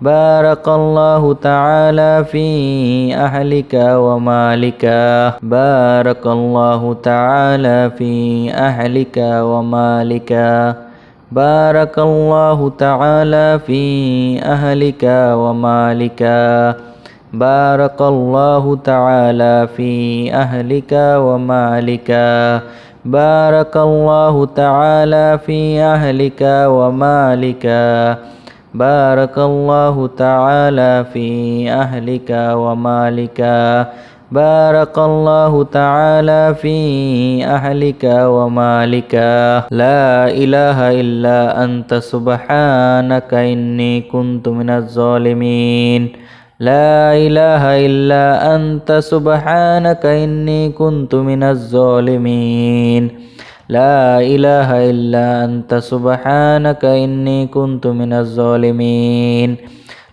بارك الله تعالى في أهلك ومالك بارك الله تعالى في أهلك ومالك بارك الله تعالى في أهلك ومالك بارك الله تعالى في أهلك ومالك بارك الله تعالى في أهلك ومالك بارك الله تعالى في أهلك ومالك بارك الله تعالى في أهلك ومالك لا إله إلا أنت سبحانك إني كنت من الظالمين لا إله إلا أنت سبحانك إني كنت من الظالمين لا إله إلا أنت سبحانك إني كنت من الظالمين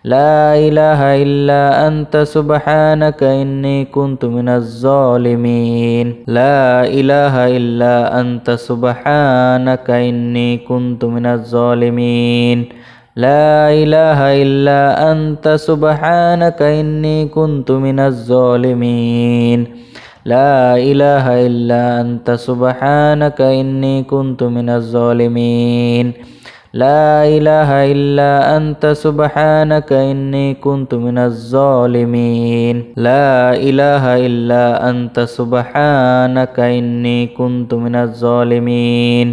لا إله إلا أنت سبحانك إني كنت من الظالمين لا إله إلا أنت سبحانك إني كنت من الظالمين لا إله إلا أنت سبحانك إني كنت من الظالمين لا إله إلا أنت سبحانك إني كنت من الظالمين لا إله إلا أنت سبحانك إني كنت من الظالمين لا إله إلا أنت سبحانك إني كنت من الظالمين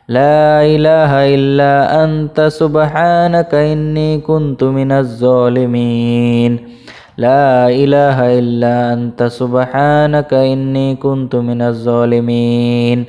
لا إله إلا أنت سبحانك إني كنت من الظالمين لا إله إلا أنت سبحانك إني كنت من الظالمين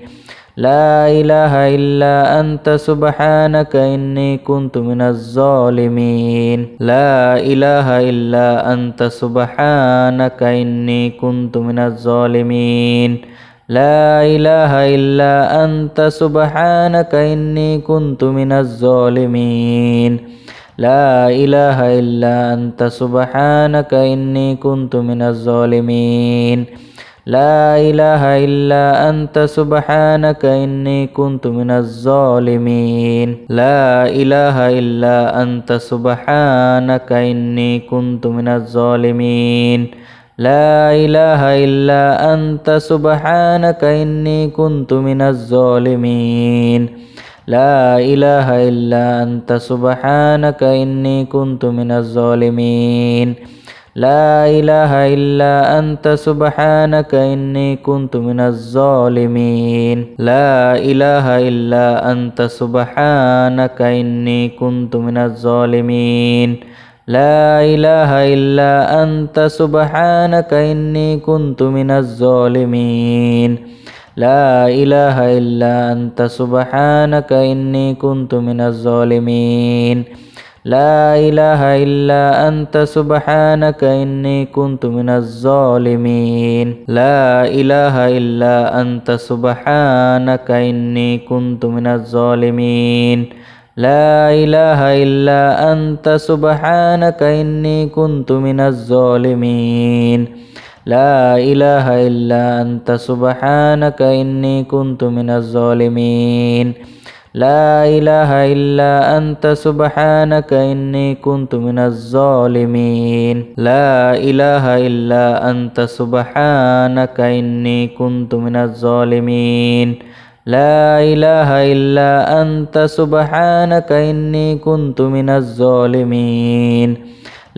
لا إله إلا أنت سبحانك إني كنت من الظالمين لا إله إلا أنت سبحانك إني كنت من الظالمين لا إله إلا أنت سبحانك إني كنت من الظالمين لا إله إلا أنت سبحانك إني كنت من الظالمين لا إله إلا أنت سبحانك إني كنت من الظالمين لا إله إلا أنت سبحانك إني كنت من الظالمين لا إله إلا أنت سبحانك إني كنت من الظالمين لا إله إلا أنت سبحانك إني كنت من الظالمين لا إله إلا أنت سبحانك إني كنت من الظالمين لا إله إلا أنت سبحانك إني كنت من الظالمين لا إله إلا أنت سبحانك إني كنت من الظالمين لا إله إلا أنت سبحانك إني كنت من الظالمين لا إله إلا أنت سبحانك إني كنت من الظالمين لا إله إلا أنت سبحانك إني كنت من الظالمين لا إله إلا أنت سبحانك إني كنت من الظالمين لا إله إلا أنت سبحانك إني كنت من الظالمين لا إله إلا أنت سبحانك إني كنت من الظالمين لا إله إلا أنت سبحانك إني كنت من الظالمين لا إله إلا أنت سبحانك إني كنت من الظالمين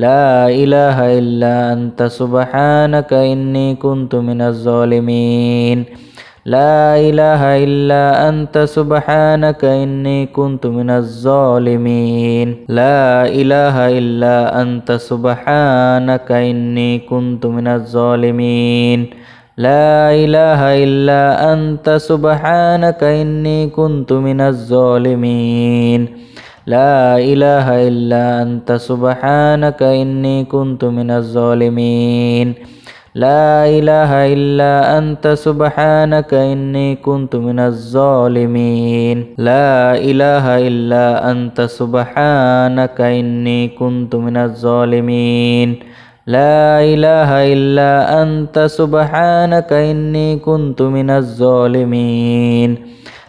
لا إله إلا أنت سبحانك إني كنت من الظالمين لا إله إلا أنت سبحانك إني كنت من الظالمين لا إله إلا أنت سبحانك إني كنت من الظالمين لا إله إلا أنت سبحانك إني كنت من الظالمين لا إله إلا أنت سبحانك إني كنت من الظالمين لا إله إلا أنت سبحانك إني كنت من الظالمين لا إله إلا أنت سبحانك إني كنت من الظالمين لا إله إلا أنت سبحانك إني كنت من الظالمين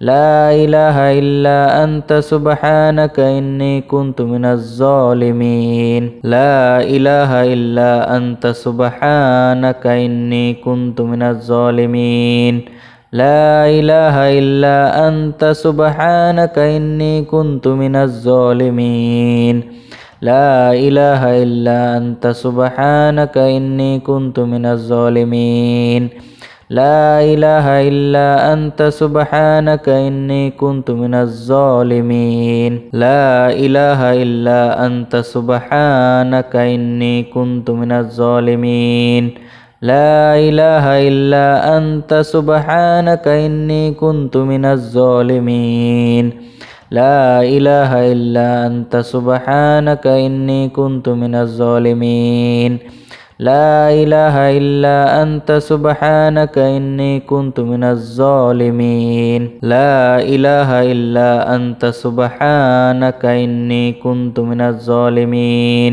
لا إله إلا أنت سبحانك إني كنت من الظالمين لا إله إلا أنت سبحانك إني كنت من الظالمين لا إله إلا أنت سبحانك إني كنت من الظالمين لا إله إلا أنت سبحانك إني كنت من الظالمين لا إله إلا أنت سبحانك إني كنت من الظالمين لا إله إلا أنت سبحانك إني كنت من الظالمين لا إله إلا أنت سبحانك إني كنت من الظالمين لا إله إلا أنت سبحانك إني كنت من الظالمين لا إله إلا أنت سبحانك إني كنت من الظالمين لا إله إلا أنت سبحانك إني كنت من الظالمين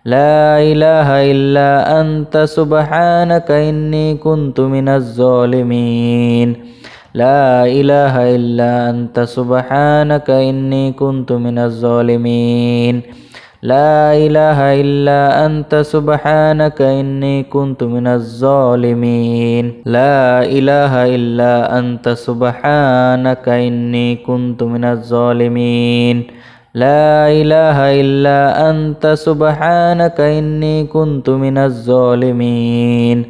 لا إله إلا أنت سبحانك إني كنت من الظالمين لا إله إلا أنت سبحانك إني كنت من الظالمين لا إله إلا أنت سبحانك إني كنت من الظالمين لا إله إلا أنت سبحانك إني كنت من الظالمين لا إله إلا أنت سبحانك إني كنت من الظالمين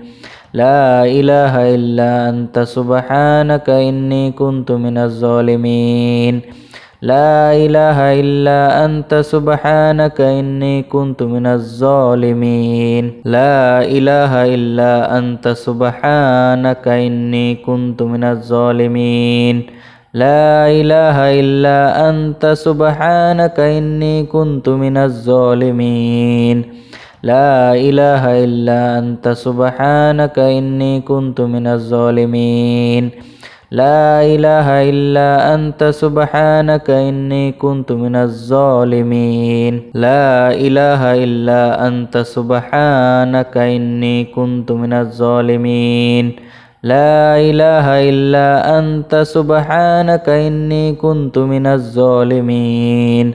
لا إله إلا أنت سبحانك إني كنت من الظالمين لا إله إلا أنت سبحانك إني كنت من الظالمين لا إله إلا أنت سبحانك إني كنت من الظالمين لا إله إلا أنت سبحانك إني كنت من الظالمين لا إله إلا أنت سبحانك إني كنت من الظالمين لا إله إلا أنت سبحانك إني كنت من الظالمين لا إله إلا أنت سبحانك إني كنت من الظالمين لا إله إلا أنت سبحانك إني كنت من الظالمين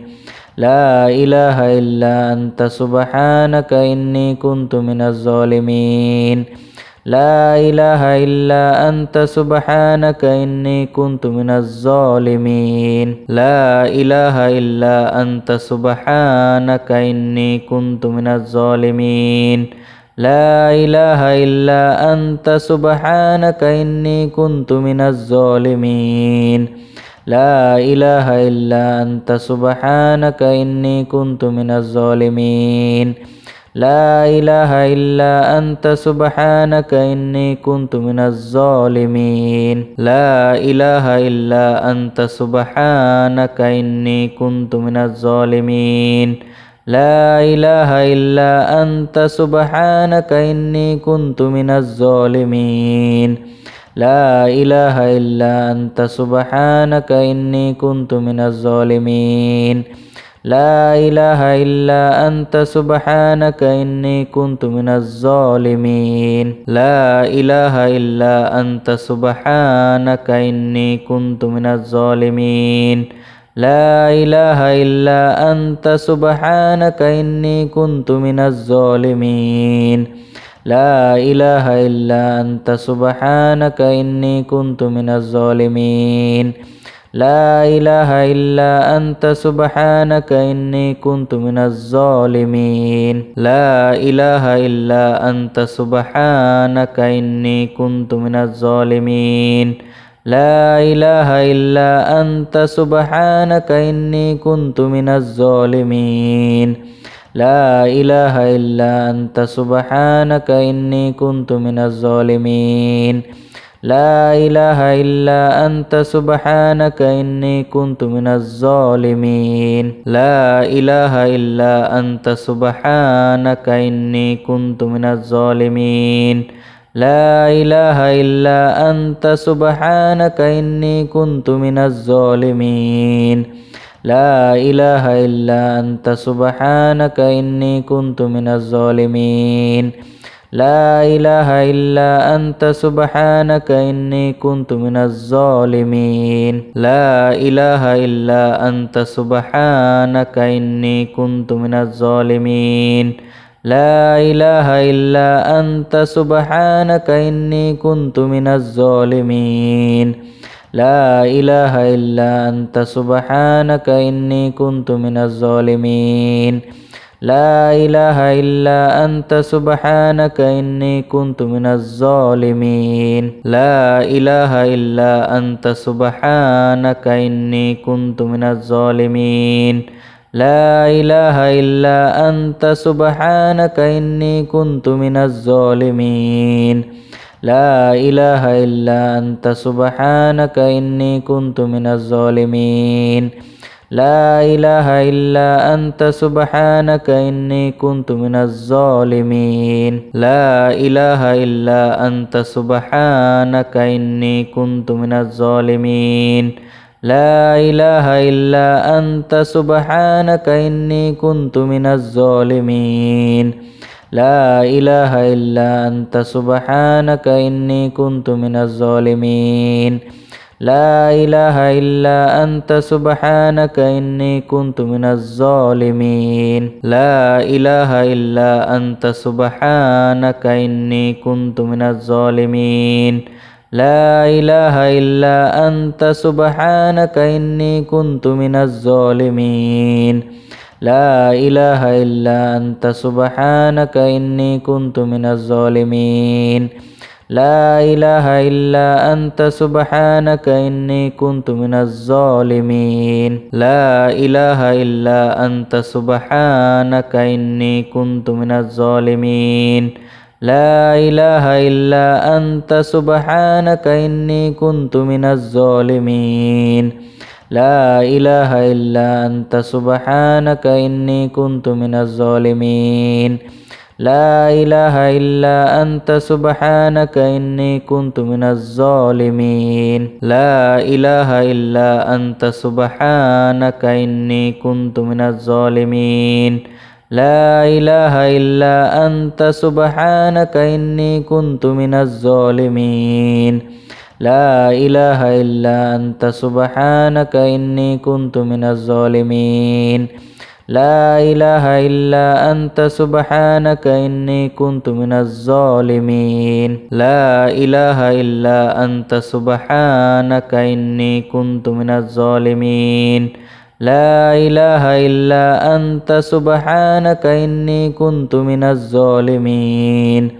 لا إله إلا أنت سبحانك إني كنت من الظالمين لا إله إلا أنت سبحانك إني كنت من الظالمين لا إله إلا أنت سبحانك إني كنت من الظالمين لا إله إلا أنت سبحانك إني كنت من الظالمين لا إله إلا أنت سبحانك إني كنت من الظالمين لا إله إلا أنت سبحانك إني كنت من الظالمين لا إله إلا أنت سبحانك إني كنت من الظالمين لا إله إلا أنت سبحانك إني كنت من الظالمين لا إله إلا أنت سبحانك إني كنت من الظالمين لا إله إلا أنت سبحانك إني كنت من الظالمين لا إله إلا أنت سبحانك إني كنت من الظالمين لا إله إلا أنت سبحانك إني كنت من الظالمين لا إله إلا أنت سبحانك إني كنت من الظالمين لا إله إلا أنت سبحانك إني كنت من الظالمين لا إله إلا أنت سبحانك إني كنت من الظالمين لا إله إلا أنت سبحانك إني كنت من الظالمين لا إله إلا أنت سبحانك إني كنت من الظالمين لا إله إلا أنت سبحانك إني كنت من الظالمين لا إله إلا أنت سبحانك إني كنت من الظالمين لا إله إلا أنت سبحانك إني كنت من الظالمين لا إله إلا أنت سبحانك إني كنت من الظالمين لا إله إلا أنت سبحانك إني كنت من الظالمين لا إله إلا أنت سبحانك إني كنت من الظالمين لا إله إلا أنت سبحانك إني كنت من الظالمين لا إله إلا أنت سبحانك إني كنت من الظالمين لا إله إلا أنت سبحانك إني كنت من الظالمين لا إله إلا أنت سبحانك إني كنت من الظالمين لا إله إلا أنت سبحانك إني كنت من الظالمين لا إله إلا أنت سبحانك إني كنت من الظالمين لا إله إلا أنت سبحانك إني كنت من الظالمين لا إله إلا أنت سبحانك إني كنت من الظالمين لا إله إلا أنت سبحانك إني كنت من الظالمين لا إله إلا أنت سبحانك إني كنت من الظالمين لا إله إلا أنت سبحانك إني كنت من الظالمين لا إله إلا أنت سبحانك إني كنت من الظالمين لا إله إلا أنت سبحانك إني كنت من الظالمين لا إله إلا أنت سبحانك إني كنت من الظالمين لا إله إلا أنت سبحانك إني كنت من الظالمين لا إله إلا أنت سبحانك إني كنت من الظالمين لا إله إلا أنت سبحانك إني كنت من الظالمين لا إله إلا أنت سبحانك إني كنت من الظالمين لا إله إلا أنت سبحانك إني كنت من الظالمين لا إله إلا أنت سبحانك إني كنت من الظالمين لا إله إلا أنت سبحانك إني كنت من الظالمين لا إله إلا أنت سبحانك إني كنت من الظالمين لا إله إلا أنت سبحانك إني كنت من الظالمين لا إله إلا أنت سبحانك إني كنت من الظالمين لا إله إلا أنت سبحانك إني كنت من الظالمين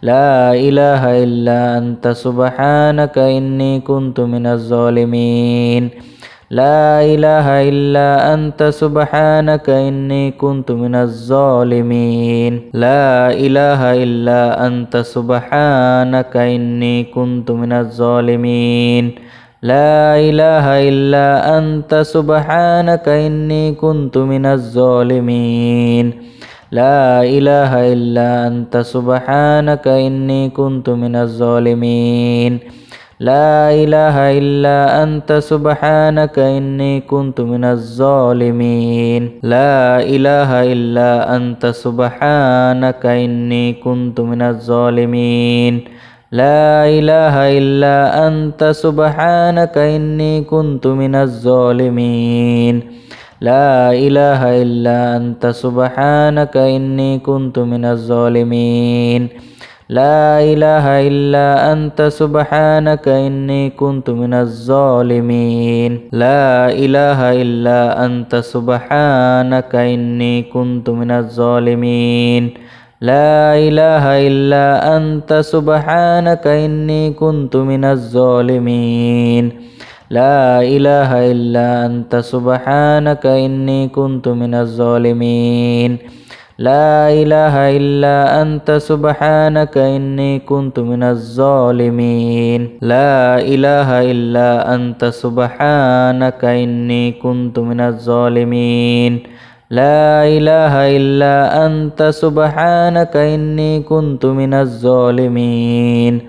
لا إله إلا أنت سبحانك إني كنت من الظالمين لا إله إلا أنت سبحانك إني كنت من الظالمين لا إله إلا أنت سبحانك إني كنت من الظالمين لا إله إلا أنت سبحانك إني كنت من الظالمين لا إله إلا أنت سبحانك إني كنت من الظالمين لا إله إلا أنت سبحانك إني كنت من الظالمين لا إله إلا أنت سبحانك إني كنت من الظالمين لا إله إلا أنت سبحانك إني كنت من الظالمين لا إله إلا أنت سبحانك إني كنت من الظالمين لا إله إلا أنت سبحانك إني كنت من الظالمين لا إله إلا أنت سبحانك إني كنت من الظالمين لا إله إلا أنت سبحانك إني كنت من الظالمين لا إله إلا أنت سبحانك إني كنت من الظالمين لا إله إلا أنت سبحانك إني كنت من الظالمين لا إله إلا أنت سبحانك إني كنت من الظالمين لا إله إلا أنت سبحانك إني كنت من الظالمين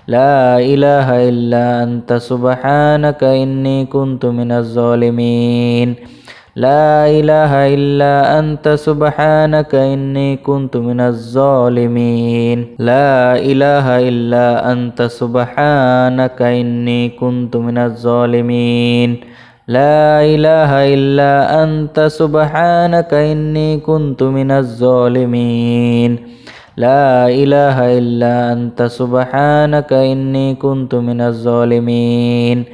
لا إله إلا أنت سبحانك إني كنت من الظالمين لا إله إلا أنت سبحانك إني كنت من الظالمين لا إله إلا أنت سبحانك إني كنت من الظالمين لا إله إلا أنت سبحانك إني كنت من الظالمين لا إله إلا أنت سبحانك إني كنت من الظالمين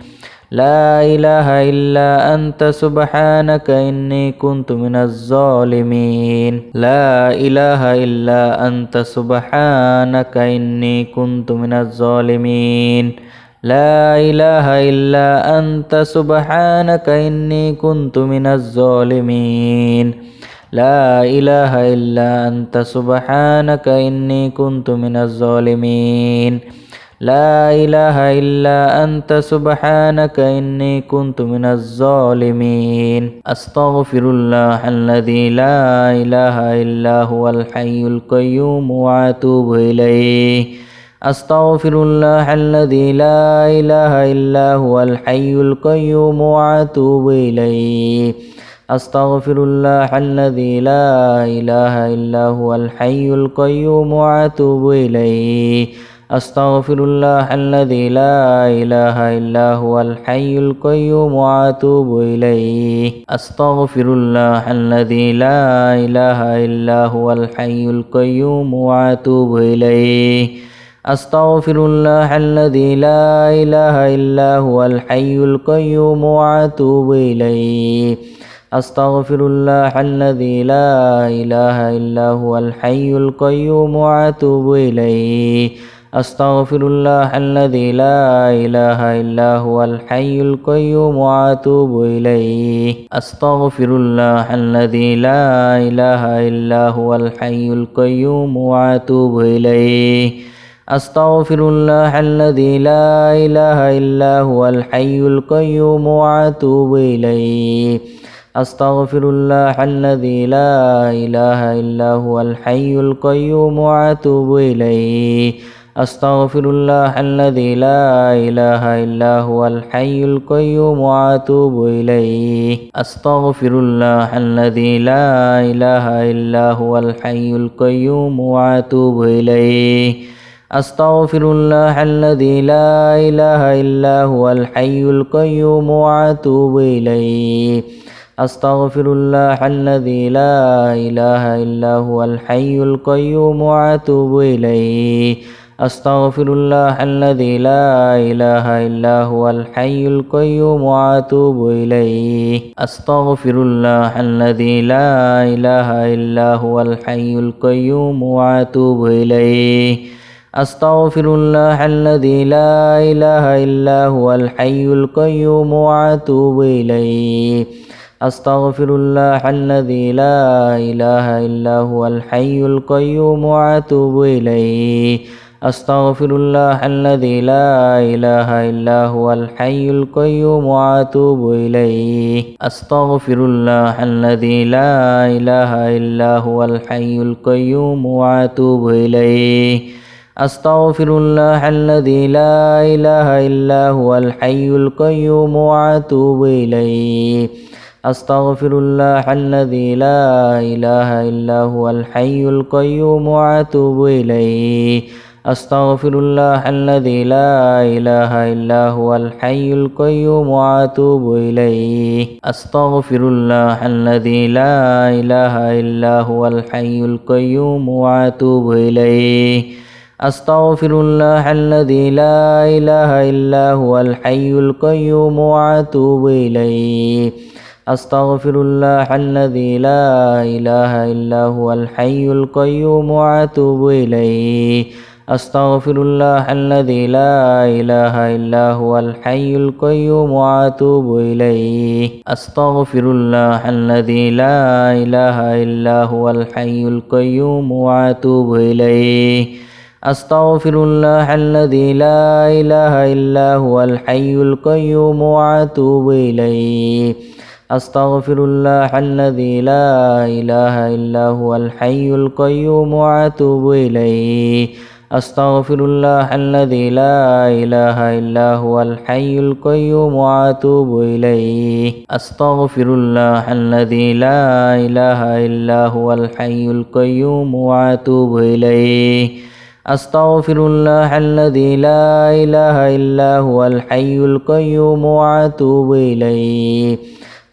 لا إله إلا أنت سبحانك إني كنت من الظالمين لا إله إلا أنت سبحانك إني كنت من الظالمين لا إله إلا أنت سبحانك إني كنت من الظالمين لا إله إلا أنت سبحانك إني كنت من الظالمين لا إله إلا أنت سبحانك إني كنت من الظالمين أستغفر الله الذي لا إله إلا هو الحي القيوم وأتوب إليه أستغفر الله الذي لا إله إلا هو الحي القيوم وأتوب إليه أستغفر الله الذي لا إله إلا هو الحي القيوم وأتوب إليه أستغفر الله الذي لا إله إلا هو الحي القيوم وأتوب إليه أستغفر الله الذي لا إله إلا هو الحي القيوم وأتوب إليه أستغفر الله الذي لا إله إلا هو الحي القيوم وأتوب إليه أستغفر الله الذي لا إله إلا هو الحي القيوم وأتوب إليه أستغفر الله الذي لا إله إلا هو الحي القيوم وأتوب إليه أستغفر الله الذي لا إله إلا هو الحي القيوم وأتوب إليه أستغفر الله الذي لا إله إلا هو الحي القيوم وأتوب إليه أستغفر الله الذي لا إله إلا هو الحي القيوم وأتوب إليه أستغفر الله الذي لا إله إلا هو الحي القيوم وأتوب إليه أستغفر الله الذي لا إله إلا هو الحي القيوم وأتوب إليه أستغفر الله الذي لا إله إلا هو الحي القيوم وأتوب إليه أستغفر الله الذي لا إله إلا هو الحي القيوم وأتوب إليه أستغفر الله الذي لا إله إلا هو الحي القيوم وأتوب إليه أستغفر الله الذي لا إله إلا هو الحي القيوم وأتوب إليه أستغفر الله الذي لا إله إلا هو الحي القيوم وأتوب إليه أستغفر الله الذي لا إله إلا هو الحي القيوم وأتوب إليه أستغفر الله الذي لا إله إلا هو الحي القيوم وأتوب إليه أستغفر الله الذي لا إله إلا هو الحي القيوم وأتوب إليه أستغفر الله الذي لا إله إلا هو الحي القيوم وأتوب إليه أستغفر الله الذي لا إله إلا هو الحي القيوم وأتوب إليه أستغفر الله الذي لا إله إلا هو الحي القيوم وأتوب إليه أستغفر الله الذي لا إله إلا هو الحي القيوم وأتوب إليه أستغفر الله الذي لا إله إلا هو الحي القيوم وأتوب إليه أستغفر الله الذي لا إله إلا هو الحي القيوم وأتوب إليه أستغفر الله الذي لا إله إلا هو الحي القيوم وأتوب إليه أستغفر الله الذي لا إله إلا هو الحي القيوم وأتوب إليه أستغفر الله الذي لا إله إلا هو الحي القيوم وأتوب إليه أستغفر الله الذي لا إله إلا هو الحي القيوم وأتوب إليه أستغفر الله الذي لا إله إلا هو الحي القيوم وأتوب إليه أستغفر الله الذي لا إله إلا هو الحي القيوم وأتوب إليه أستغفر الله الذي لا إله إلا هو الحي القيوم وأتوب إليه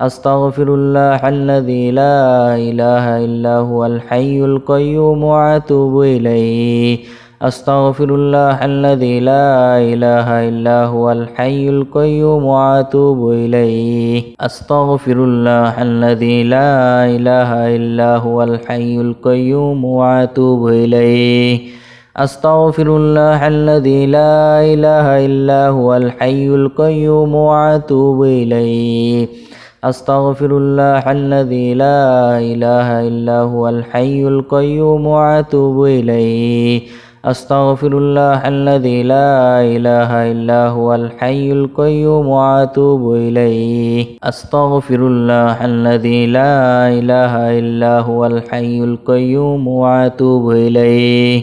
أستغفر الله الذي لا إله إلا هو الحي القيوم وأتوب إليه أستغفر الله الذي لا إله إلا هو الحي القيوم وأتوب إليه أستغفر الله الذي لا إله إلا هو الحي القيوم وأتوب إليه أستغفر الله الذي لا إله إلا هو الحي القيوم وأتوب إليه أستغفر الله الذي لا إله إلا هو الحي القيوم وأتوب إليه أستغفر الله الذي لا إله إلا هو الحي القيوم وأتوب إليه أستغفر الله الذي لا إله إلا هو الحي القيوم وأتوب إليه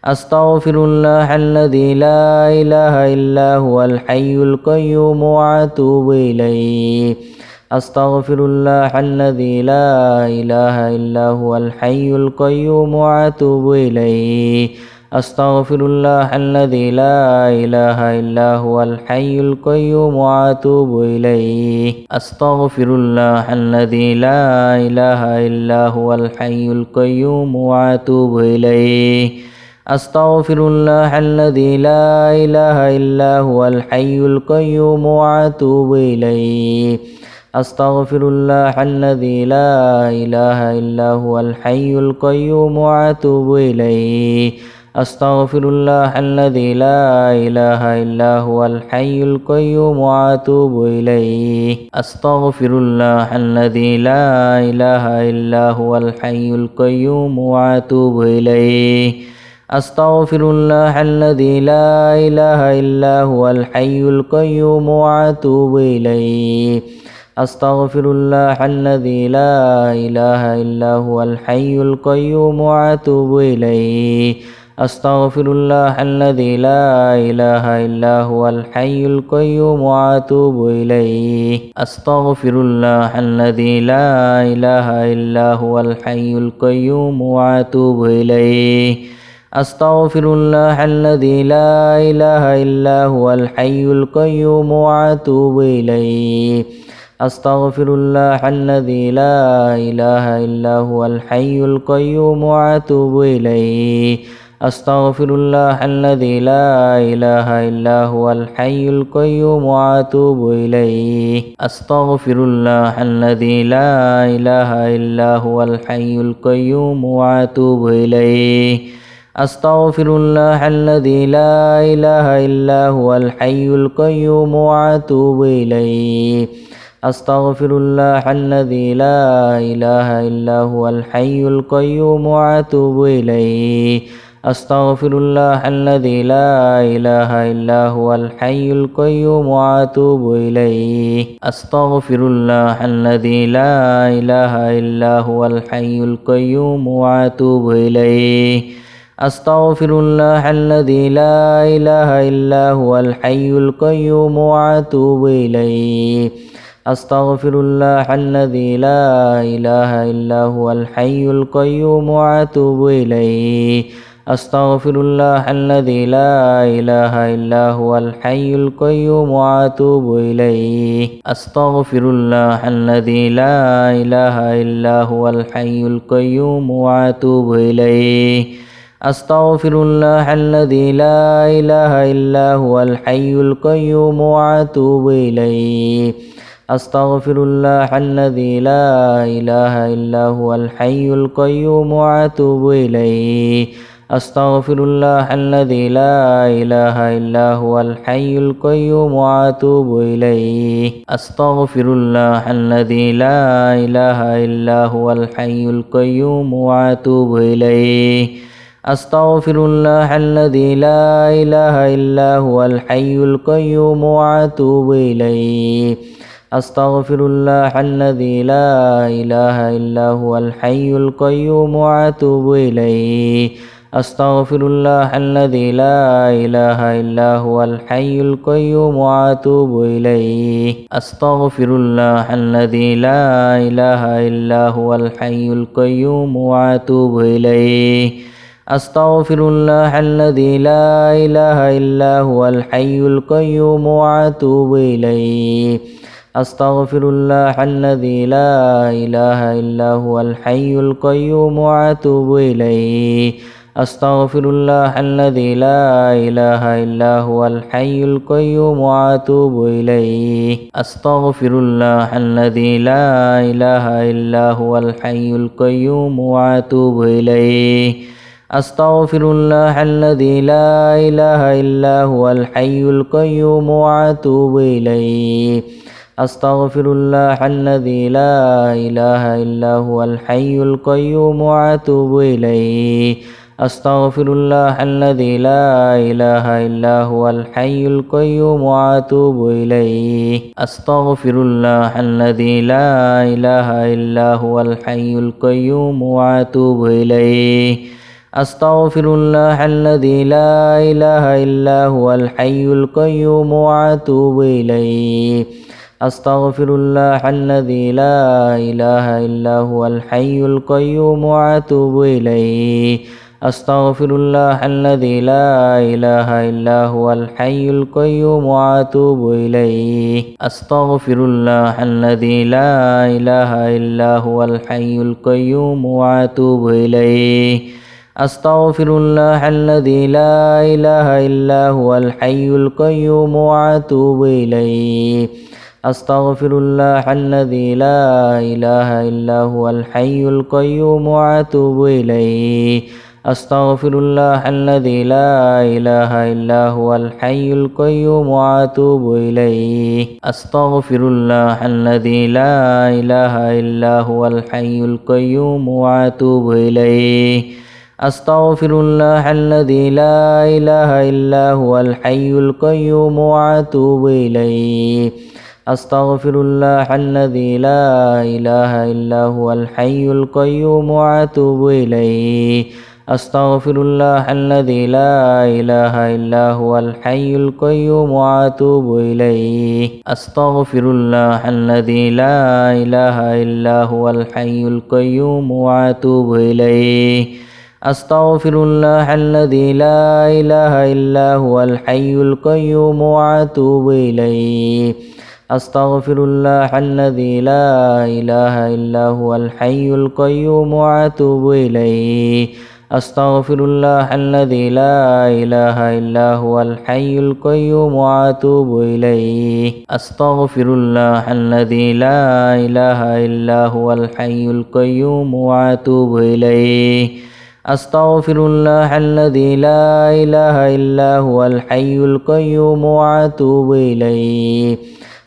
أستغفر الله الذي لا إله إلا هو الحي القيوم وأتوب إليه أستغفر الله الذي لا إله إلا هو الحي القيوم وأتوب إليه أستغفر الله الذي لا إله إلا هو الحي القيوم وأتوب إليه أستغفر الله الذي لا إله إلا هو الحي القيوم وأتوب إليه أستغفر الله الذي لا إله إلا هو الحي القيوم وأتوب إليه أستغفر الله الذي لا إله إلا هو الحي القيوم وأتوب إليه أستغفر الله الذي لا إله إلا هو الحي القيوم وأتوب إليه أستغفر الله الذي لا إله إلا هو الحي القيوم وأتوب إليه أستغفر الله الذي لا إله إلا هو الحي القيوم وأتوب إليه أستغفر الله الذي لا إله إلا هو الحي القيوم وأتوب إليه أستغفر الله الذي لا إله إلا هو الحي القيوم وأتوب إليه أستغفر الله الذي لا إله إلا هو الحي القيوم وأتوب إليه أستغفر الله الذي لا إله إلا هو الحي القيوم وأتوب إليه أستغفر الله الذي لا إله إلا هو الحي القيوم وأتوب إليه أستغفر الله الذي لا إله إلا هو الحي القيوم وأتوب إليه أستغفر الله الذي لا إله إلا هو الحي القيوم وأتوب إليه أستغفر الله الذي لا إله إلا هو الحي القيوم وأتوب إليه أستغفر الله الذي لا إله إلا هو الحي القيوم وأتوب إليه أستغفر الله الذي لا إله إلا هو الحي القيوم وأتوب إليه أستغفر الله الذي لا إله إلا هو الحي القيوم وأتوب إليه أستغفر الله الذي لا إله إلا هو الحي القيوم وأتوب إليه أستغفر الله الذي لا إله إلا هو الحي القيوم وأتوب إليه أستغفر الله الذي لا إله إلا هو الحي القيوم وأتوب إليه أستغفر الله الذي لا إله إلا هو الحي القيوم وأتوب إليه أستغفر الله الذي لا إله إلا هو الحي القيوم وأتوب إليه أستغفر الله الذي لا إله إلا هو الحي القيوم وأتوب إليه أستغفر الله الذي لا إله إلا هو الحي القيوم وأتوب إليه أستغفر الله الذي لا إله إلا هو الحي القيوم وأتوب إليه أستغفر الله الذي لا إله إلا هو الحي القيوم وأتوب إليه أستغفر الله الذي لا إله إلا هو الحي القيوم وأتوب إليه أستغفر الله الذي لا إله إلا هو الحي القيوم وأتوب إليه أستغفر الله الذي لا إله إلا هو الحي القيوم وأتوب إليه أستغفر الله الذي لا إله إلا هو الحي القيوم وأتوب إليه أستغفر الله الذي لا إله إلا هو الحي القيوم وأتوب إليه أستغفر الله الذي لا إله إلا هو الحي القيوم وأتوب إليه أستغفر الله الذي لا إله إلا هو الحي القيوم وأتوب إليه أستغفر الله الذي لا إله إلا هو الحي القيوم وأتوب إليه أستغفر الله الذي لا إله إلا هو الحي القيوم وأتوب إليه أستغفر الله الذي لا إله إلا هو الحي القيوم وأتوب إليه أستغفر الله الذي لا إله إلا هو الحي القيوم وأتوب إليه أستغفر الله الذي لا إله إلا هو الحي القيوم وأتوب إليه أستغفر الله الذي لا إله إلا هو الحي القيوم وأتوب إليه أستغفر الله الذي لا إله إلا هو الحي القيوم وأتوب إليه أستغفر الله الذي لا إله إلا هو الحي القيوم وأتوب إليه أستغفر الله الذي لا إله إلا هو الحي القيوم وأتوب إليه أستغفر الله الذي لا إله إلا هو الحي القيوم وأتوب إليه أستغفر الله الذي لا إله إلا هو الحي القيوم وأتوب إليه أستغفر الله الذي لا إله إلا هو الحي القيوم وأتوب إليه أستغفر الله الذي لا إله إلا هو الحي القيوم وأتوب إليه أستغفر الله الذي لا إله إلا هو الحي القيوم وأتوب إليه أستغفر الله الذي لا إله إلا هو الحي القيوم وأتوب إليه أستغفر الله الذي لا إله إلا هو الحي القيوم وأتوب إليه أستغفر الله الذي لا إله إلا هو الحي القيوم وأتوب إليه أستغفر الله الذي لا إله إلا هو الحي القيوم وأتوب إليه أستغفر الله الذي لا إله إلا هو الحي القيوم وأتوب إليه أستغفر الله الذي لا إله إلا هو الحي القيوم وأتوب إليه أستغفر الله الذي لا إله إلا هو الحي القيوم وأتوب إليه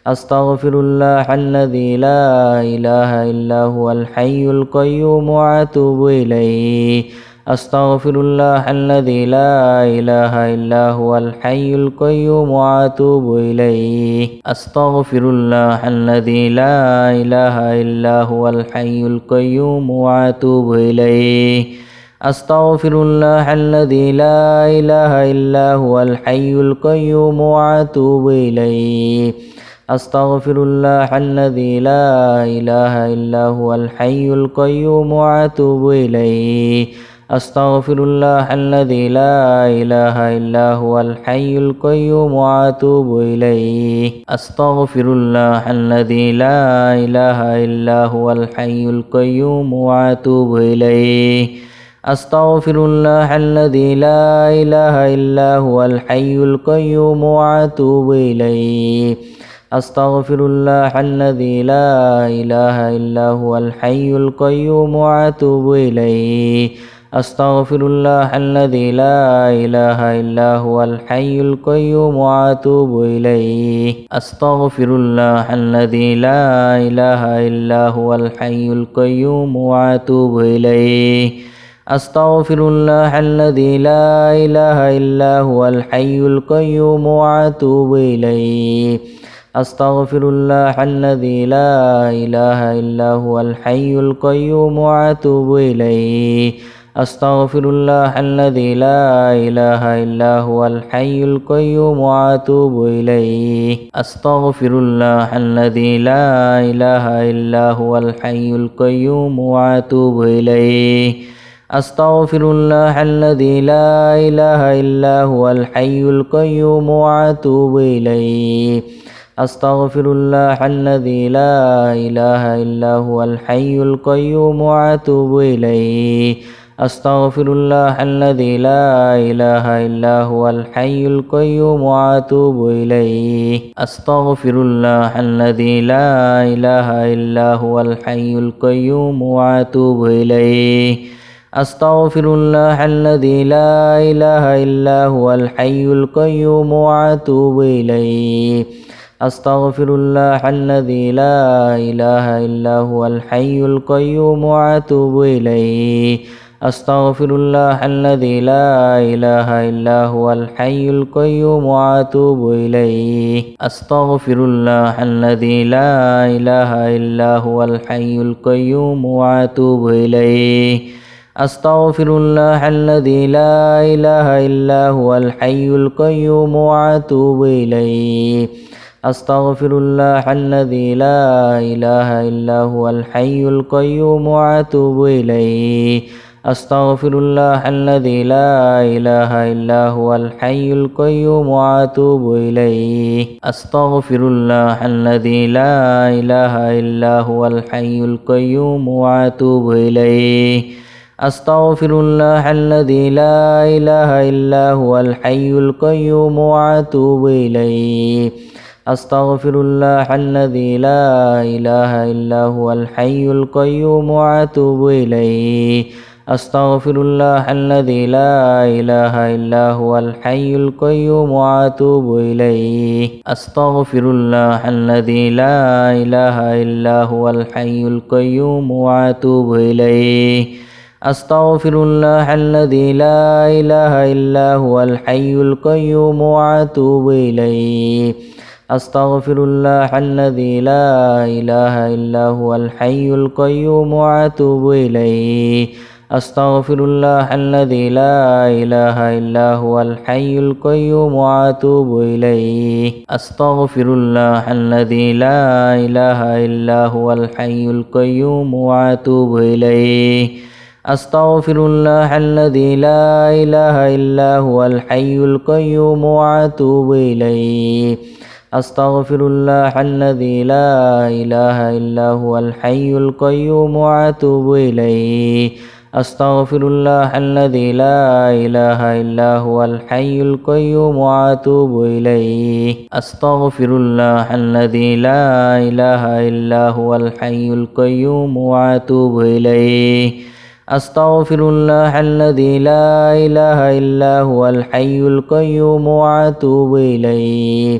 أستغفر الله الذي لا إله إلا هو الحي القيوم وأتوب إليه أستغفر الله الذي لا إله إلا هو الحي القيوم وأتوب إليه أستغفر الله الذي لا إله إلا هو الحي القيوم وأتوب إليه أستغفر الله الذي لا إله إلا هو الحي القيوم وأتوب إليه أستغفر الله الذي لا إله إلا هو الحي القيوم وأتوب إليه أستغفر الله الذي لا إله إلا هو الحي القيوم وأتوب إليه أستغفر الله الذي لا إله إلا هو الحي القيوم وأتوب إليه أستغفر الله الذي لا إله إلا هو الحي القيوم وأتوب إليه أستغفر الله الذي لا إله إلا هو الحي القيوم وأتوب إليه أستغفر الله الذي لا إله إلا هو الحي القيوم وأتوب إليه أستغفر الله الذي لا إله إلا هو الحي القيوم وأتوب إليه أستغفر الله الذي لا إله إلا هو الحي القيوم وأتوب إليه أستغفر الله الذي لا إله إلا هو الحي القيوم وأتوب إليه أستغفر الله الذي لا إله إلا هو الحي القيوم وأتوب إليه أستغفر الله الذي لا إله إلا هو الحي القيوم وأتوب إليه أستغفر الله الذي لا إله إلا هو الحي القيوم وأتوب إليه أستغفر الله الذي لا إله إلا هو الحي القيوم وأتوب إليه أستغفر الله الذي لا إله إلا هو الحي القيوم وأتوب إليه أستغفر الله الذي لا إله إلا هو الحي القيوم وأتوب إليه أستغفر الله الذي لا إله إلا هو الحي القيوم وأتوب إليه أستغفر الله الذي لا إله إلا هو الحي القيوم وأتوب إليه أستغفر الله الذي لا إله إلا هو الحي القيوم وأتوب إليه أستغفر الله الذي لا إله إلا هو الحي القيوم وأتوب إليه أستغفر الله الذي لا إله إلا هو الحي القيوم وأتوب إليه أستغفر الله الذي لا إله إلا هو الحي القيوم وأتوب إليه أستغفر الله الذي لا إله إلا هو الحي القيوم وأتوب إليه أستغفر الله الذي لا إله إلا هو الحي القيوم وأتوب إليه أستغفر الله الذي لا إله إلا هو الحي القيوم وأتوب إليه أستغفر الله الذي لا إله إلا هو الحي القيوم وأتوب إليه أستغفر الله الذي لا إله إلا هو الحي القيوم وأتوب إليه أستغفر الله الذي لا إله إلا هو الحي القيوم وأتوب إليه أستغفر الله الذي لا إله إلا هو الحي القيوم وأتوب إليه أستغفر الله الذي لا إله إلا هو الحي القيوم وأتوب إليه أستغفر الله الذي لا إله إلا هو الحي القيوم وأتوب إليه أستغفر الله الذي لا إله إلا هو الحي القيوم وأتوب إليه أستغفر الله الذي لا إله إلا هو الحي القيوم وأتوب إليه أستغفر الله الذي لا إله إلا هو الحي القيوم وأتوب إليه أستغفر الله الذي لا إله إلا هو الحي القيوم وأتوب إليه أستغفر الله الذي لا إله إلا هو الحي القيوم وأتوب إليه أستغفر الله الذي لا إله إلا هو الحي القيوم وأتوب إليه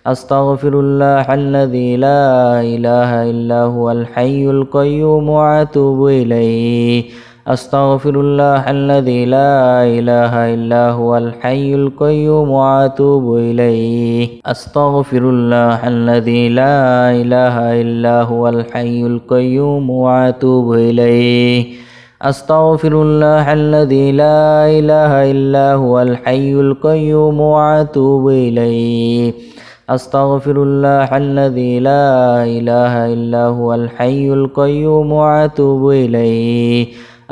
أستغفر الله الذي لا إله إلا هو الحي القيوم وأتوب إليه أستغفر الله الذي لا إله إلا هو الحي القيوم وأتوب إليه أستغفر الله الذي لا إله إلا هو الحي القيوم وأتوب إليه أستغفر الله الذي لا إله إلا هو الحي القيوم وأتوب إليه أستغفر الله الذي لا إله إلا هو الحي القيوم وأتوب إليه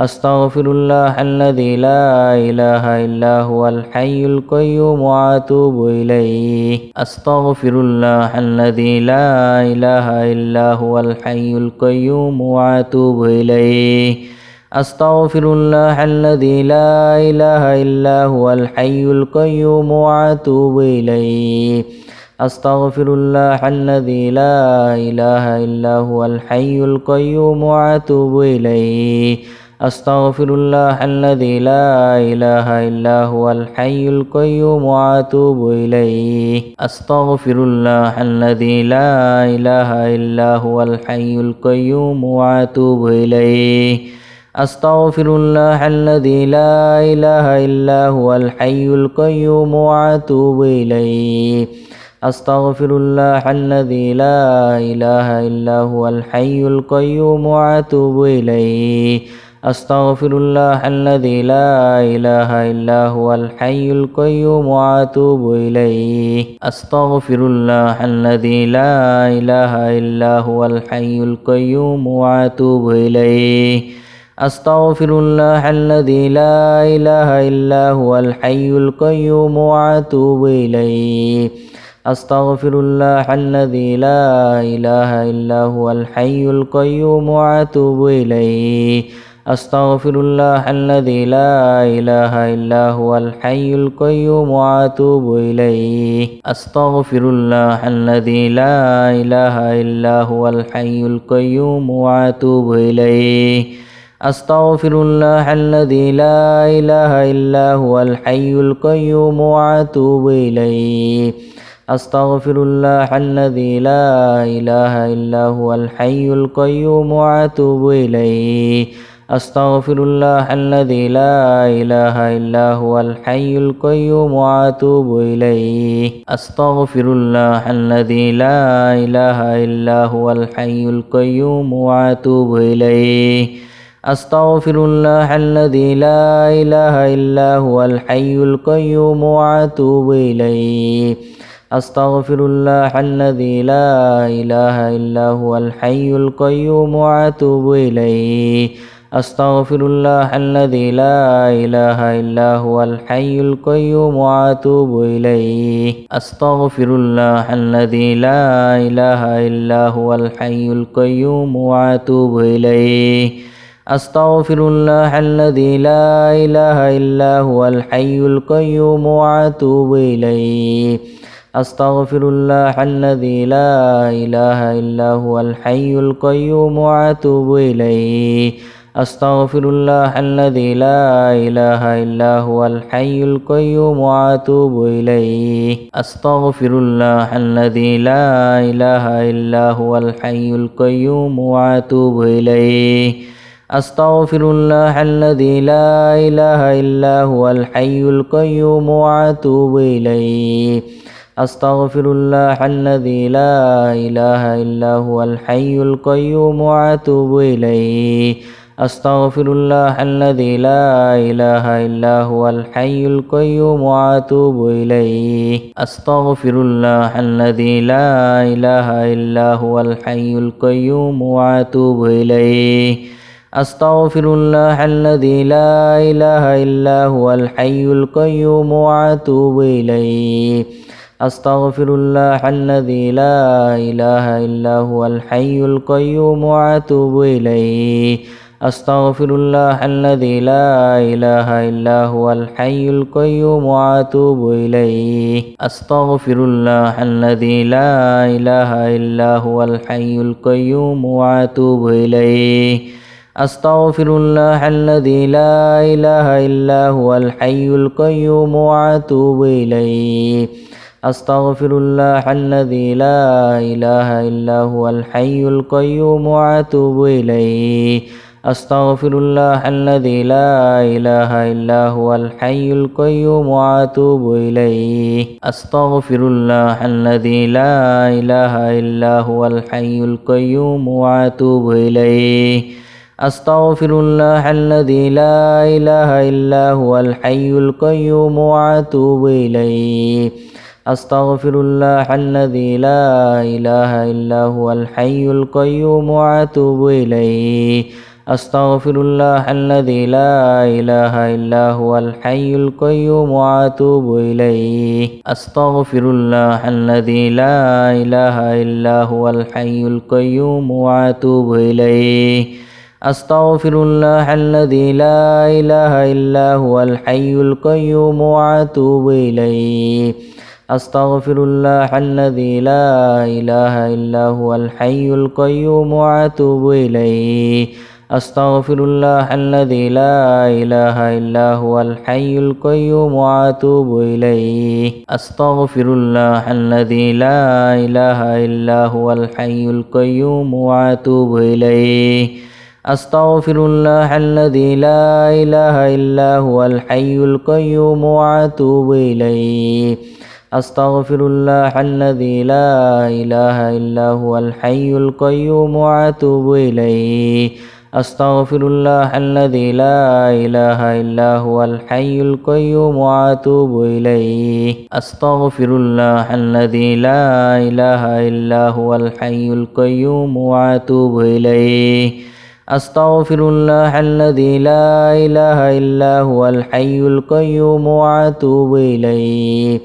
أستغفر الله الذي لا إله إلا هو الحي القيوم وأتوب إليه أستغفر الله الذي لا إله إلا هو الحي القيوم وأتوب إليه أستغفر الله الذي لا إله إلا هو الحي القيوم وأتوب إليه أستغفر الله الذي لا إله إلا هو الحي القيوم وأتوب إليه أستغفر الله الذي لا إله إلا هو الحي القيوم وأتوب إليه أستغفر الله الذي لا إله إلا هو الحي القيوم وأتوب إليه أستغفر الله الذي لا إله إلا هو الحي القيوم وأتوب إليه أستغفر الله الذي لا إله إلا هو الحي القيوم وأتوب إليه أستغفر الله الذي لا إله إلا هو الحي القيوم وأتوب إليه أستغفر الله الذي لا إله إلا هو الحي القيوم وأتوب إليه أستغفر الله الذي لا إله إلا هو الحي القيوم وأتوب إليه أستغفر الله الذي لا إله إلا هو الحي القيوم وأتوب إليه أستغفر الله الذي لا إله إلا هو الحي القيوم وأتوب إليه أستغفر الله الذي لا إله إلا هو الحي القيوم وأتوب إليه أستغفر الله الذي لا إله إلا هو الحي القيوم وأتوب إليه أستغفر الله الذي لا إله إلا هو الحي القيوم وأتوب إليه أستغفر الله الذي لا إله إلا هو الحي القيوم وأتوب إليه أستغفر الله الذي لا إله إلا هو الحي القيوم وأتوب إليه أستغفر الله الذي لا إله إلا هو الحي القيوم وأتوب إليه أستغفر الله الذي لا إله إلا هو الحي القيوم وأتوب إليه أستغفر الله الذي لا إله إلا هو الحي القيوم وأتوب إليه أستغفر الله الذي لا إله إلا هو الحي القيوم وأتوب إليه أستغفر الله الذي لا إله إلا هو الحي القيوم وأتوب إليه أستغفر الله الذي لا إله إلا هو الحي القيوم وأتوب إليه أستغفر الله الذي لا إله إلا هو الحي القيوم وأتوب إليه أستغفر الله الذي لا إله إلا هو الحي القيوم وأتوب إليه أستغفر الله الذي لا إله إلا هو الحي القيوم وأتوب إليه أستغفر الله الذي لا إله إلا هو الحي القيوم وأتوب إليه أستغفر الله الذي لا إله إلا هو الحي القيوم وأتوب إليه أستغفر الله الذي لا إله إلا هو الحي القيوم وأتوب إليه أستغفر الله الذي لا إله إلا هو الحي القيوم وأتوب إليه أستغفر الله الذي لا إله إلا هو الحي القيوم وأتوب إليه أستغفر الله الذي لا إله إلا هو الحي القيوم وأتوب إليه أستغفر الله الذي لا إله إلا هو الحي القيوم وأتوب إليه أستغفر الله الذي لا إله إلا هو الحي القيوم وأتوب إليه أستغفر الله الذي لا إله إلا هو الحي القيوم وأتوب إليه أستغفر الله الذي لا إله إلا هو الحي القيوم وأتوب إليه أستغفر الله الذي لا إله إلا هو الحي القيوم وأتوب إليه أستغفر الله الذي لا إله إلا هو الحي القيوم وأتوب إليه أستغفر الله الذي لا إله إلا هو الحي القيوم وأتوب إليه أستغفر الله الذي لا إله إلا هو الحي القيوم وأتوب إليه أستغفر الله الذي لا إله إلا هو الحي القيوم وأتوب إليه أستغفر الله الذي لا إله إلا هو الحي القيوم وأتوب إليه أستغفر الله الذي لا إله إلا هو الحي القيوم وأتوب إليه أستغفر الله الذي لا إله إلا هو الحي القيوم وأتوب إليه أستغفر الله الذي لا إله إلا هو الحي القيوم وأتوب إليه أستغفر الله الذي لا إله إلا هو الحي القيوم وأتوب إليه أستغفر الله الذي لا إله إلا هو الحي القيوم وأتوب إليه أستغفر الله الذي لا إله إلا هو الحي القيوم وأتوب إليه أستغفر الله الذي لا إله إلا هو الحي القيوم وأتوب إليه أستغفر الله الذي لا إله إلا هو الحي القيوم وأتوب إليه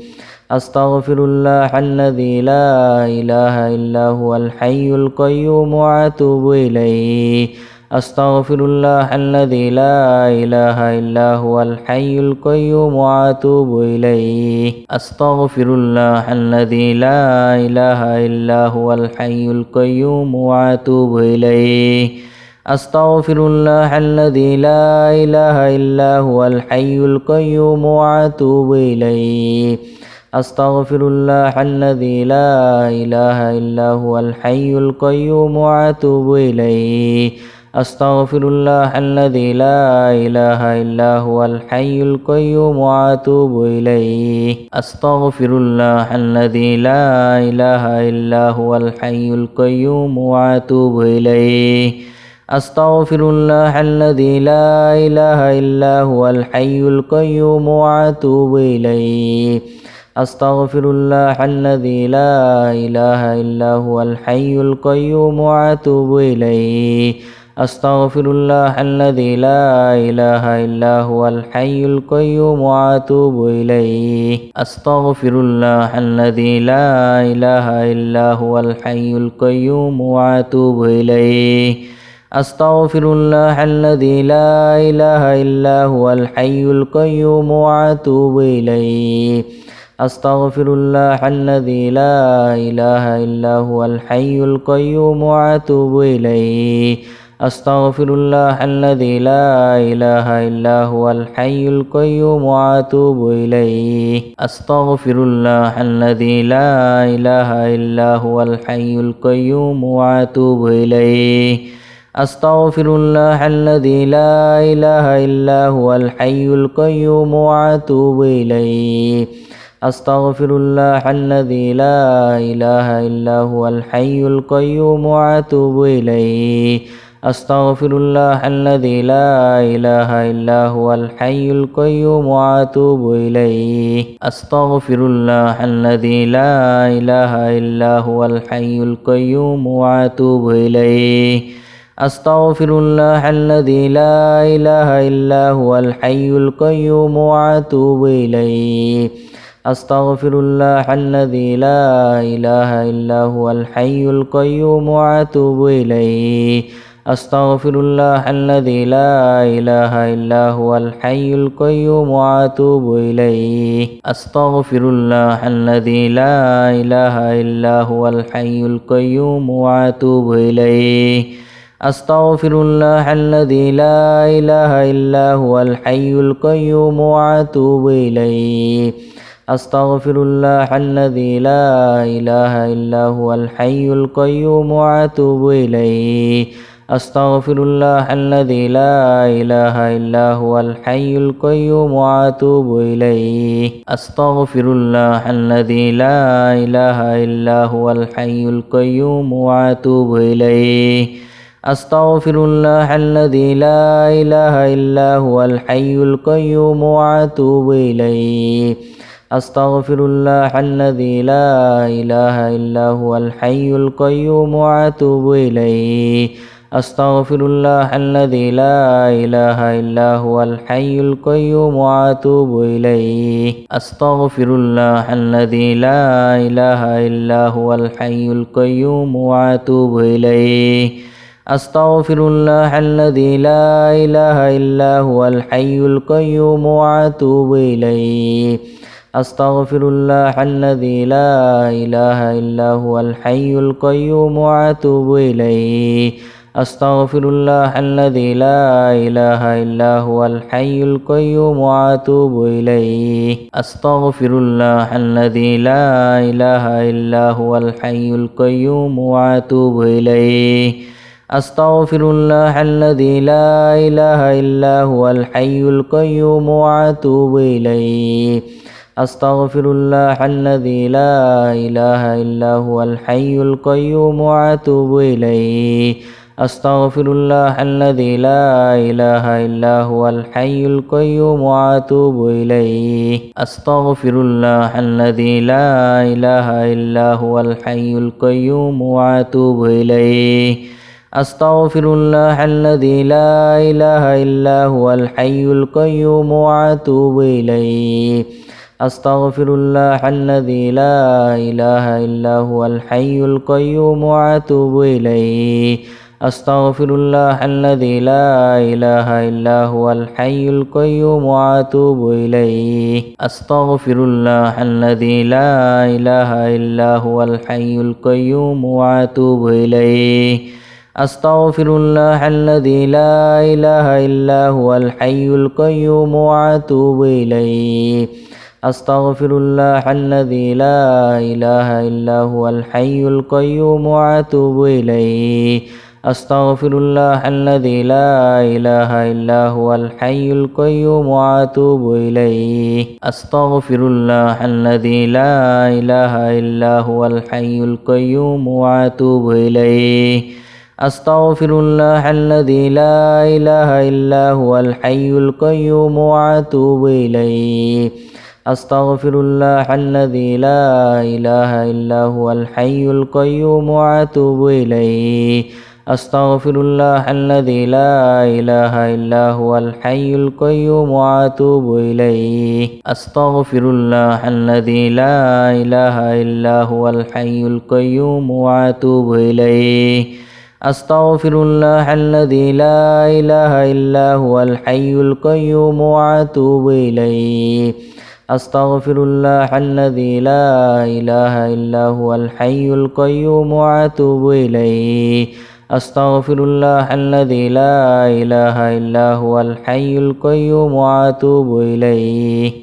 أستغفر الله الذي لا إله إلا هو الحي القيوم وأتوب إليه أستغفر الله الذي لا إله إلا هو الحي القيوم وأتوب إليه أستغفر الله الذي لا إله إلا هو الحي القيوم وأتوب إليه أستغفر الله الذي لا إله إلا هو الحي القيوم وأتوب إليه أستغفر الله الذي لا إله إلا هو الحي القيوم وأتوب إليه أستغفر الله الذي لا إله إلا هو الحي القيوم وأتوب إليه أستغفر الله الذي لا إله إلا هو الحي القيوم وأتوب إليه أستغفر الله الذي لا إله إلا هو الحي القيوم وأتوب إليه أستغفر الله الذي لا إله إلا هو الحي القيوم وأتوب إليه أستغفر الله الذي لا إله إلا هو الحي القيوم وأتوب إليه أستغفر الله الذي لا إله إلا هو الحي القيوم وأتوب إليه أستغفر الله الذي لا إله إلا هو الحي القيوم وأتوب إليه أستغفر الله الذي لا إله إلا هو الحي القيوم وأتوب إليه أستغفر الله الذي لا إله إلا هو الحي القيوم وأتوب إليه أستغفر الله الذي لا إله إلا هو الحي القيوم وأتوب إليه أستغفر الله الذي لا إله إلا هو الحي القيوم وأتوب إليه أستغفر الله الذي لا إله إلا هو الحي القيوم وأتوب إليه أستغفر الله الذي لا إله إلا هو الحي القيوم وأتوب إليه أستغفر الله الذي لا إله إلا هو الحي القيوم وأتوب إليه أستغفر الله الذي لا إله إلا هو الحي القيوم وأتوب إليه أستغفر الله الذي لا إله إلا هو الحي القيوم وأتوب إليه أستغفر الله الذي لا إله إلا هو الحي القيوم وأتوب إليه أستغفر الله الذي لا إله إلا هو الحي القيوم وأتوب إليه أستغفر الله الذي لا إله إلا هو الحي القيوم وأتوب إليه أستغفر الله الذي لا إله إلا هو الحي القيوم وأتوب إليه أستغفر الله الذي لا إله إلا هو الحي القيوم وأتوب إليه أستغفر الله الذي لا إله إلا هو الحي القيوم وأتوب إليه أستغفر الله الذي لا إله إلا هو الحي القيوم وأتوب إليه أستغفر الله الذي لا إله إلا هو الحي القيوم وأتوب إليه أستغفر الله الذي لا إله إلا هو الحي القيوم وأتوب إليه أستغفر الله الذي لا إله إلا هو الحي القيوم وأتوب إليه أستغفر الله الذي لا إله إلا هو الحي القيوم وأتوب إليه أستغفر الله الذي لا إله إلا هو الحي القيوم وأتوب إليه أستغفر الله الذي لا إله إلا هو الحي القيوم وأتوب إليه أستغفر الله الذي لا إله إلا هو الحي القيوم وأتوب إليه أستغفر الله الذي لا إله إلا هو الحي القيوم وأتوب إليه أستغفر الله الذي لا إله إلا هو الحي القيوم وأتوب إليه أستغفر الله الذي لا إله إلا هو الحي القيوم وأتوب إليه أستغفر الله الذي لا إله إلا هو الحي القيوم وأتوب إليه أستغفر الله الذي لا إله إلا هو الحي القيوم وأتوب إليه أستغفر الله الذي لا إله إلا هو الحي القيوم وأتوب إليه أستغفر الله الذي لا إله إلا هو الحي القيوم وأتوب إليه أستغفر الله الذي لا إله إلا هو الحي القيوم وأتوب إليه أستغفر الله الذي لا إله إلا هو الحي القيوم وأتوب إليه أستغفر الله الذي لا إله إلا هو الحي القيوم وأتوب إليه أستغفر الله الذي لا إله إلا هو الحي القيوم وأتوب إليه أستغفر الله الذي لا إله إلا هو الحي القيوم وأتوب إليه أستغفر الله الذي لا إله إلا هو الحي القيوم وأتوب إليه أستغفر الله الذي لا إله إلا هو الحي القيوم وأتوب إليه أستغفر الله الذي لا إله إلا هو الحي القيوم وأتوب إليه أستغفر الله الذي لا إله إلا هو الحي القيوم وأتوب إليه أستغفر الله الذي لا إله إلا هو الحي القيوم وأتوب إليه أستغفر الله الذي لا إله إلا هو الحي القيوم وأتوب إليه أستغفر الله الذي لا إله إلا هو الحي القيوم وأتوب إليه